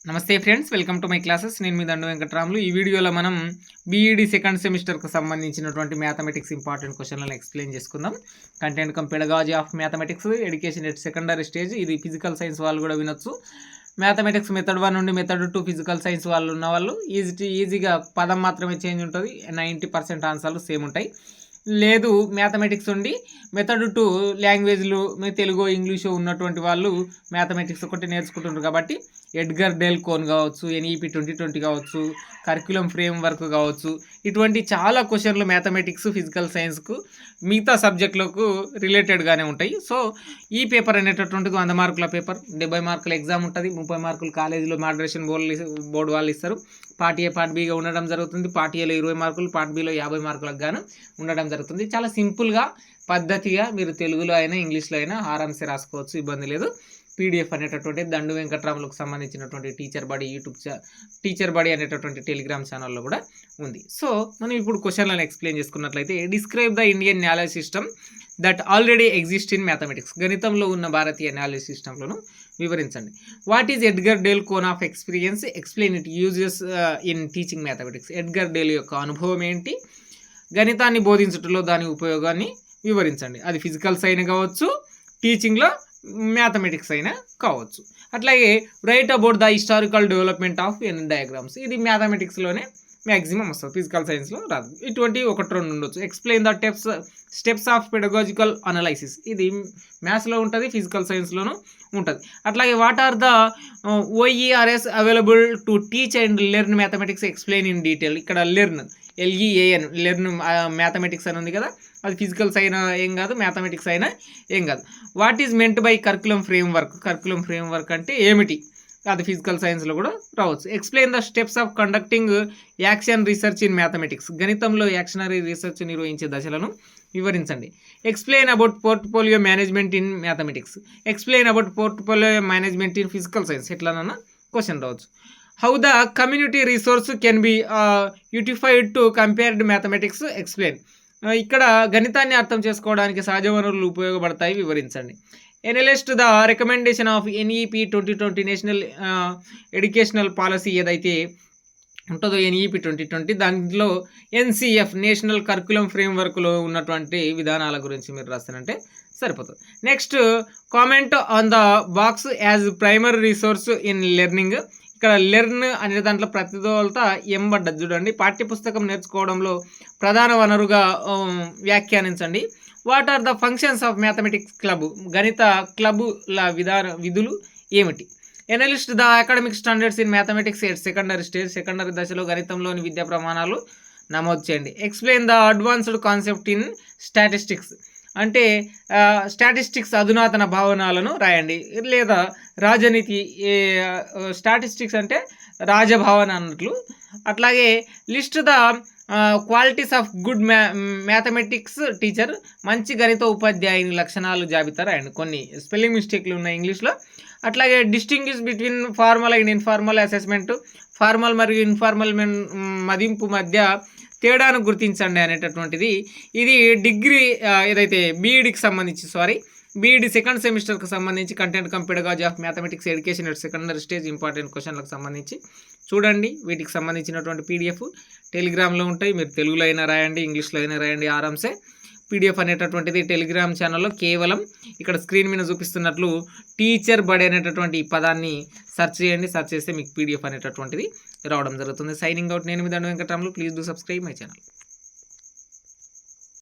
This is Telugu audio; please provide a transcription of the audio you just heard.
నమస్తే friends, welcome to my classes. నేను మీ దండు వెంకటరాములు. ఈ వీడియోలో మనం బీఈడి సెకండ్ సెమిస్టర్కు సంబంధించినటువంటి మ్యాథమెటిక్స్ ఇంపార్టెంట్ క్వశ్చన్లను ఎక్స్ప్లెయిన్ చేసుకుందాం. Content cum pedagogy of mathematics education at secondary stage. ఇది ఫిజికల్ సైన్స్ వాళ్ళు కూడా వినొచ్చు. మ్యాథమెటిక్స్ మెథడ్ 1 నుండి మెథడ్ 2 ఫిజికల్ సైన్స్ వాళ్ళు ఉన్న వాళ్ళు ఈజీగా పదం మాత్రమే చేంజ్ ఉంటుంది. 90% ఆన్సర్లు సేమ్ ఉంటాయి. లేదు మ్యాథమెటిక్స్ ఉండి మెథడ్ 2 లాంగ్వేజ్లు తెలుగు ఇంగ్లీషు ఉన్నటువంటి వాళ్ళు మ్యాథమెటిక్స్ ఒకటి నేర్చుకుంటున్నారు కాబట్టి ఎడ్గర్ డెల్ కోన్ కావచ్చు, ఎన్ఈపి 2020 కావచ్చు, కరిక్యులం ఫ్రేమ్ వర్క్ కావచ్చు, ఇటువంటి చాలా క్వశ్చన్లు మ్యాథమెటిక్స్ ఫిజికల్ సైన్స్కు మిగతా సబ్జెక్టులకు రిలేటెడ్గానే ఉంటాయి. సో ఈ పేపర్ అనేటటువంటిది 100 మార్కుల పేపర్, 70 మార్కుల ఎగ్జామ్ ఉంటుంది, 30 మార్కులు కాలేజీలో మాడరేషన్ బోర్డు వాళ్ళు ఇస్తారు. పార్ట్ ఏ పార్ట్ బిగా ఉండడం జరుగుతుంది. పార్ట్ ఏలో 20 మార్కులు, పార్ట్ బిలో 50 మార్కులకు గాను ఉండడం జరుగుతుంది. చాలా సింపుల్గా పద్ధతిగా మీరు తెలుగులో అయినా ఇంగ్లీష్లో అయినా ఆరామ్సే రాసుకోవచ్చు, ఇబ్బంది లేదు. పీడిఎఫ్ అనేటటువంటి దండు వెంకటరాములకు సంబంధించినటువంటి టీచర్ బడి అనేటటువంటి టెలిగ్రామ్ ఛానల్లో కూడా ఉంది. సో మనం ఇప్పుడు క్వశ్చన్లను ఎక్స్ప్లెయిన్ చేసుకున్నట్లయితే, describe the Indian knowledge system that already exist in mathematics. గణితంలో ఉన్న భారతీయ నాలెడ్జ్ సిస్టమ్లను వివరించండి. What is Edgar Dale cone of experience, explain it uses in teaching mathematics. Edgar Dale యొక్క అనుభవం ఏంటి, గణితాన్ని బోధించడంలో దాని ఉపయోగాన్ని వివరించండి. అది ఫిజికల్ సైన్స్ కావచ్చు, టీచింగ్లో మ్యాథమెటిక్స్ అయినా కావచ్చు. అట్లాగే right about the historical development of Venn diagrams. ఇది మ్యాథమెటిక్స్లోనే మ్యాక్సిమం వస్తుంది, ఫిజికల్ సైన్స్లో రాదు. ఇటువంటి 1-2 ఉండొచ్చు. Explain the steps of pedagogical analysis. ఇది మ్యాథ్స్లో ఉంటుంది, ఫిజికల్ సైన్స్లోనూ ఉంటుంది. అట్లాగే what are the OERS available to teach and learn mathematics, explain in detail. ఇక్కడ లెర్న్ లెర్న్ మ్యాథమెటిక్స్ అని ఉంది కదా, అది ఫిజికల్స్ అయినా ఏం కాదు, మ్యాథమెటిక్స్ అయినా ఏం కాదు. What is meant by curriculum framework. Curriculum framework అంటే ఏమిటి, అది ఫిజికల్ సైన్స్లో కూడా రావచ్చు. Explain the steps of conducting action research in mathematics. గణితంలో యాక్షనరీ రీసెర్చ్ నిర్వహించే దశలను వివరించండి. Explain about portfolio management in mathematics. Explain about portfolio management in physical science. ఎట్లానన్నా క్వశ్చన్ రావచ్చు. How the community resource can be utilised to compared mathematics, explain. ఇక్కడ గణితాన్ని అర్థం చేసుకోవడానికి సహజ వనరులు ఉపయోగపడతాయి, వివరించండి. Analyst the recommendation of NEP 2020 national educational policy ఏదైతే ఉంటుందో NEP 2020, దాంట్లో NCF నేషనల్ కరిక్యులం ఫ్రేమ్ వర్క్లో ఉన్నటువంటి విధానాల గురించి మీరు రాస్తానంటే సరిపోతుంది. Next comment on the box as primary resource in learning. ఇక్కడ లెర్న్ అనే దాంట్లో ప్రతిదోలత ఎంబడ్డది చూడండి. పాఠ్యపుస్తకం నేర్చుకోవడంలో ప్రధాన వనరుగా వ్యాఖ్యానించండి. What are the functions of mathematics club. గణిత క్లబ్ల విధులు ఏమిటి. Analyst the academic standards in mathematics at secondary stage. Secondary దశలో గణితంలోని విద్యా ప్రమాణాలు నమోదు చేయండి. Explain the advanced concept in statistics. అంటే స్టాటిస్టిక్స్ అధునాతన భావనాలను రాయండి. లేదా రాజనీతి, స్టాటిస్టిక్స్ అంటే రాజభావన అన్నట్లు. అట్లాగే list the qualities of good mathematics teacher. మంచి గణిత ఉపాధ్యాయుని లక్షణాలు జాబితా రాయండి. కొన్ని స్పెల్లింగ్ మిస్టేక్లు ఉన్నాయి ఇంగ్లీష్లో. అట్లాగే distinguish between formal and informal assessment. Formal మరియు ఇన్ఫార్మల్ మదింపు మధ్య తేడాను గుర్తించండి అనేటటువంటిది. ఇది డిగ్రీ ఏదైతే బీఈడి సెకండ్ సెమిస్టర్కి సంబంధించి content cum pedagogy of mathematics education at secondary stage important క్వశ్చన్లకు సంబంధించి చూడండి. వీటికి సంబంధించినటువంటి PDF టెలిగ్రామ్లో ఉంటాయి. మీరు తెలుగులో అయినా రాయండి, ఇంగ్లీష్లో అయినా రాయండి, ఆరామ్సే. PDF అనేటటువంటిది టెలిగ్రామ్ ఛానల్లో కేవలం ఇక్కడ స్క్రీన్ మీద చూపిస్తున్నట్లు టీచర్ బడి అనేటటువంటి ఈ పదాన్ని సెర్చ్ చేయండి. సెర్చ్ చేస్తే మీకు PDF అనేటటువంటిది రావడం జరుగుతుంది. Signing out. నేను మీ దండు Venkataramulu. Please do subscribe my channel.